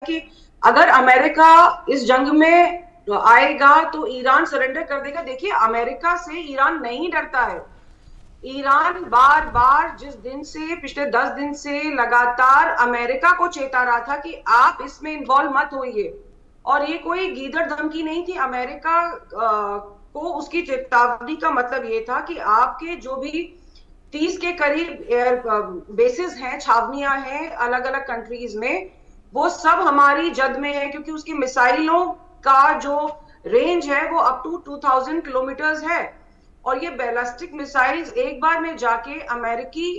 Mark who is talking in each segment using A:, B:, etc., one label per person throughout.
A: कि अगर अमेरिका इस जंग में आएगा तो ईरान सरेंडर कर देगा। देखिए, अमेरिका से ईरान नहीं डरता है। ईरान बार बार जिस दिन से पिछले 10 दिन से लगातार अमेरिका को चेता रहा था कि आप इसमें इन्वॉल्व मत होइए, और ये कोई गीदड़ धमकी नहीं थी। अमेरिका को उसकी चेतावनी का मतलब ये था कि आपके जो भी 30 के करीब एयर बेसिस हैं, छावनियां हैं अलग अलग कंट्रीज में, वो सब हमारी जद में है, क्योंकि उसकी मिसाइलों का जो रेंज है वो अप टू 2000 किलोमीटर्स है। और ये बैलिस्टिक मिसाइल्स एक बार में जाके अमेरिकी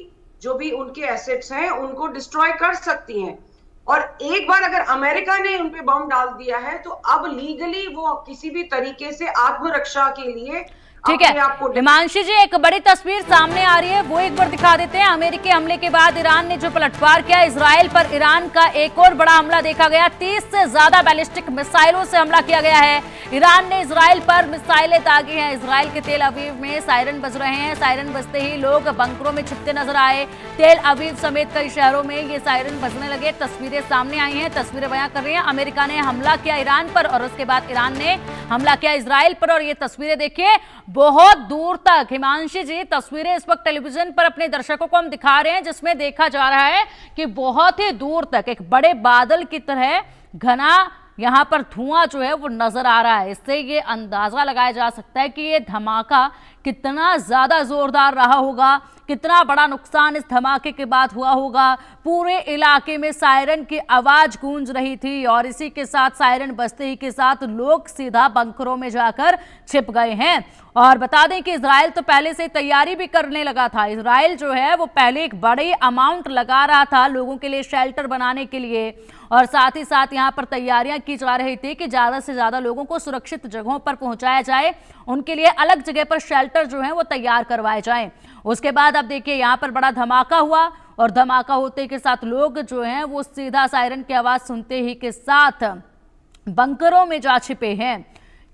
A: जो भी उनके एसेट्स हैं उनको डिस्ट्रॉय कर सकती हैं। और एक बार अगर अमेरिका ने उन पे बम डाल दिया है तो अब लीगली वो किसी भी तरीके से आत्मरक्षा के लिए
B: ठीक है हिमांशी जी, एक बड़ी तस्वीर सामने आ रही है, वो एक बार दिखा देते हैं। अमेरिकी हमले के बाद ईरान ने जो पलटवार किया इजराइल पर, ईरान का एक और बड़ा हमला देखा गया। 30 से ज्यादा बैलिस्टिक मिसाइलों से हमला किया गया है। ईरान ने इजराइल पर मिसाइलें दागी हैं। इजराइल के तेल अवीव में सायरन बज रहे हैं। सायरन बजते ही लोग बंकरों में छिपते नजर आए। तेल अवीव समेत कई शहरों में ये सायरन बजने लगे। तस्वीरें सामने आई हैं, तस्वीरें बयां कर रही हैं। अमेरिका ने हमला किया ईरान पर और उसके बाद ईरान ने हमला किया इजराइल पर, और ये तस्वीरें देखिए बहुत दूर तक। हिमांशी जी, तस्वीरें इस वक्त टेलीविजन पर अपने दर्शकों को हम दिखा रहे हैं, जिसमें देखा जा रहा है कि बहुत ही दूर तक एक बड़े बादल की तरह घना यहां पर धुआं जो है वो नजर आ रहा है। इससे ये अंदाजा लगाया जा सकता है कि ये धमाका कितना ज्यादा जोरदार रहा होगा, कितना बड़ा नुकसान इस धमाके के बाद हुआ होगा। पूरे इलाके में सायरन की आवाज गूंज रही थी और इसी के साथ सायरन बजते ही के साथ लोग सीधा बंकरों में जाकर छिप गए हैं। और बता दें कि इजराइल तो पहले से तैयारी भी करने लगा था। इजराइल जो है वो पहले एक बड़ी अमाउंट लगा रहा था लोगों के लिए शेल्टर बनाने के लिए, और साथ ही साथ यहाँ पर तैयारियां की जा रही थी कि ज्यादा से ज्यादा लोगों को सुरक्षित जगहों पर पहुंचाया जाए, उनके लिए अलग जगह पर शेल्टर जो है वो तैयार करवाए जाएं। उसके बाद अब देखिए यहाँ पर बड़ा धमाका हुआ, और धमाका होते के साथ लोग जो हैं वो सीधा सायरन की आवाज सुनते ही के साथ बंकरों में जा छिपे हैं।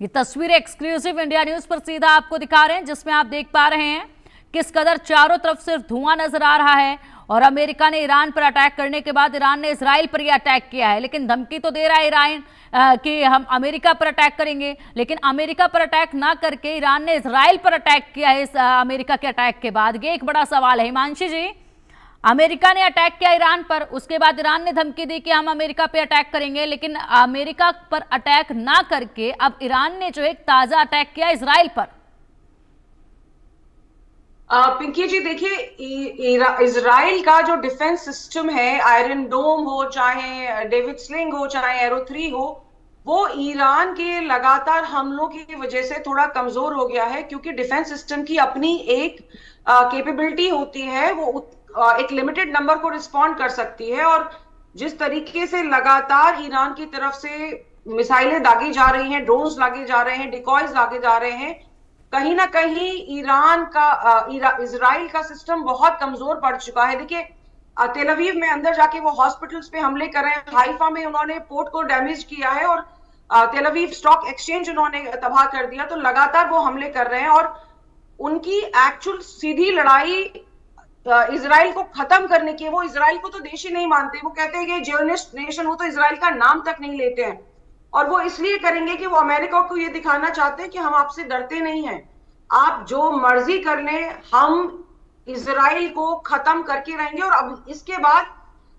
B: ये तस्वीर एक्सक्लूसिव इंडिया न्यूज पर सीधा आपको दिखा रहे हैं, जिसमें आप देख पा रहे हैं किस कदर चारों तरफ सिर्फ धुआं नजर आ रहा है। और अमेरिका ने ईरान पर अटैक करने के बाद ईरान ने इजराइल पर यह अटैक किया है, लेकिन धमकी तो दे रहा है ईरान कि हम अमेरिका पर अटैक करेंगे, लेकिन अमेरिका पर अटैक ना करके ईरान ने इजराइल पर अटैक किया है इस अमेरिका के अटैक के बाद। ये एक बड़ा सवाल है हिमांशी जी। अमेरिका ने अटैक किया ईरान पर, उसके बाद ईरान ने धमकी दी कि हम अमेरिका पे अटैक करेंगे, लेकिन अमेरिका पर अटैक ना करके अब ईरान ने जो एक ताजा अटैक किया इजराइल पर।
A: पिंकी जी, देखिए, इजराइल का जो डिफेंस सिस्टम है, आयरन डोम हो, चाहे डेविड स्लिंग हो, चाहे एरो 3 हो, वो ईरान के लगातार हमलों की वजह से थोड़ा कमजोर हो गया है, क्योंकि डिफेंस सिस्टम की अपनी एक कैपेबिलिटी होती है, वो एक लिमिटेड नंबर को रिस्पॉन्ड कर सकती है। और जिस तरीके से लगातार ईरान की तरफ से मिसाइलें दागी जा रही हैं, ड्रोन्स दागे जा रहे हैं, डिकॉयज दागे जा रहे हैं, कहीं ना कहीं ईरान का इजराइल का सिस्टम बहुत कमजोर पड़ चुका है। देखिए, तेल अवीव में अंदर जाके वो हॉस्पिटल्स पे हमले कर रहे हैं, हाइफा में उन्होंने पोर्ट को डैमेज किया है, और तेल अवीव स्टॉक एक्सचेंज उन्होंने तबाह कर दिया। तो लगातार वो हमले कर रहे हैं, और उनकी एक्चुअल सीधी लड़ाई इजराइल को खत्म करने की। वो इजराइल को तो देश ही नहीं मानते, वो कहते हैं कि जियोनिस्ट नेशन, वो तो इजराइल का नाम तक नहीं लेते हैं। और वो इसलिए करेंगे कि वो अमेरिका को ये दिखाना चाहते हैं कि हम आपसे डरते नहीं हैं, आप जो मर्जी कर लें, हम इजराइल को खत्म करके रहेंगे। और अब इसके बाद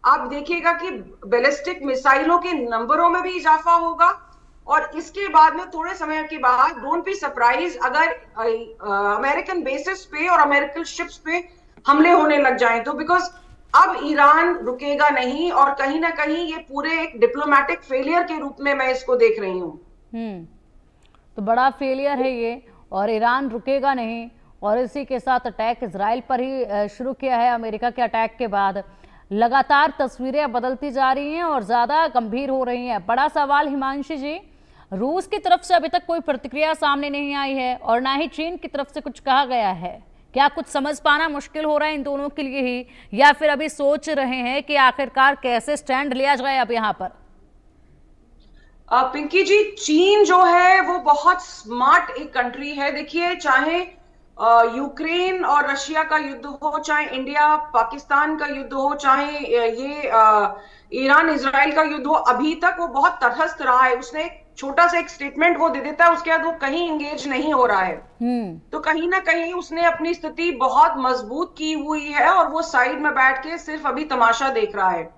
A: आप देखिएगा कि बैलिस्टिक मिसाइलों के नंबरों में भी इजाफा होगा, और इसके बाद में थोड़े समय के बाद डोंट बी सरप्राइज अगर अमेरिकन बेसिस पे और अमेरिकन शिप्स पे हमले होने लग जाएं तो, बिकॉज अब ईरान रुकेगा नहीं, और कहीं ना कहीं ये पूरे एक डिप्लोमेटिक फेलियर के रूप में मैं इसको देख रही हूँ।
B: तो बड़ा फेलियर है ये, और ईरान रुकेगा नहीं, और इसी के साथ अटैक इजराइल पर ही शुरू किया है अमेरिका के अटैक के बाद। लगातार तस्वीरें बदलती जा रही हैं और ज्यादा गंभीर हो रही हैं। बड़ा सवाल हिमांशी जी, रूस की तरफ से अभी तक कोई प्रतिक्रिया सामने नहीं आई है, और ना ही चीन की तरफ से कुछ कहा गया है। क्या कुछ समझ पाना मुश्किल हो रहा है इन दोनों के लिए ही, या फिर अभी सोच रहे हैं कि आखिरकार कैसे स्टैंड लिया जाए अब यहाँ पर?
A: पिंकी जी, चीन जो है वो बहुत स्मार्ट एक कंट्री है। देखिए, चाहे यूक्रेन और रशिया का युद्ध हो, चाहे इंडिया पाकिस्तान का युद्ध हो, चाहे ये ईरान इजराइल का युद्ध हो, अभी तक वो बहुत तटस्थ रहा है। उसने एक छोटा सा एक स्टेटमेंट वो दे देता है, उसके बाद वो कहीं इंगेज नहीं हो रहा है। तो कहीं ना कहीं उसने अपनी स्थिति बहुत मजबूत की हुई है और वो साइड में बैठ के सिर्फ अभी तमाशा देख रहा है।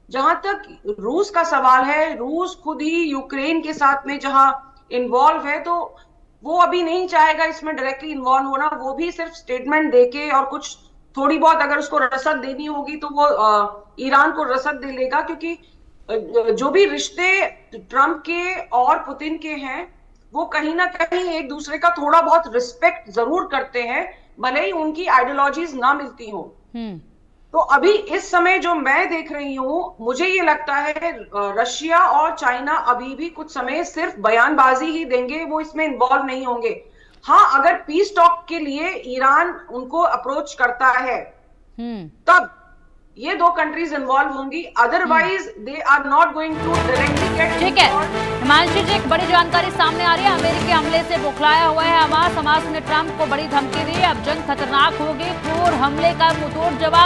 A: जहां तक रूस का सवाल है, रूस खुद ही यूक्रेन के साथ में जहां इन्वॉल्व है, तो वो अभी नहीं चाहेगा इसमें डायरेक्टली इन्वॉल्व होना। वो भी सिर्फ स्टेटमेंट देके और कुछ थोड़ी बहुत अगर उसको रसद देनी होगी तो वो ईरान को रसद दे लेगा, क्योंकि जो भी रिश्ते ट्रंप के और पुतिन के हैं वो कहीं ना कहीं एक दूसरे का थोड़ा बहुत रिस्पेक्ट जरूर करते हैं, भले ही उनकी आइडियोलॉजीज ना मिलती हो। तो अभी इस समय जो मैं देख रही हूं, मुझे ये लगता है रशिया और चाइना अभी भी कुछ समय सिर्फ बयानबाजी ही देंगे, वो इसमें इन्वॉल्व नहीं होंगे। हाँ, अगर पीस टॉक के लिए ईरान उनको अप्रोच करता है तब ये दो कंट्रीज इन्वॉल्व होंगी, otherwise they are not going to directly get.
B: ठीक है हिमांशु जी, एक बड़ी जानकारी सामने आ रही है। अमेरिकी हमले से बौखलाया हुआ है हमास ने ट्रंप को बड़ी धमकी दी, अब जंग खतरनाक होगी, क्रूर हमले का मुंहतोड़ जवाब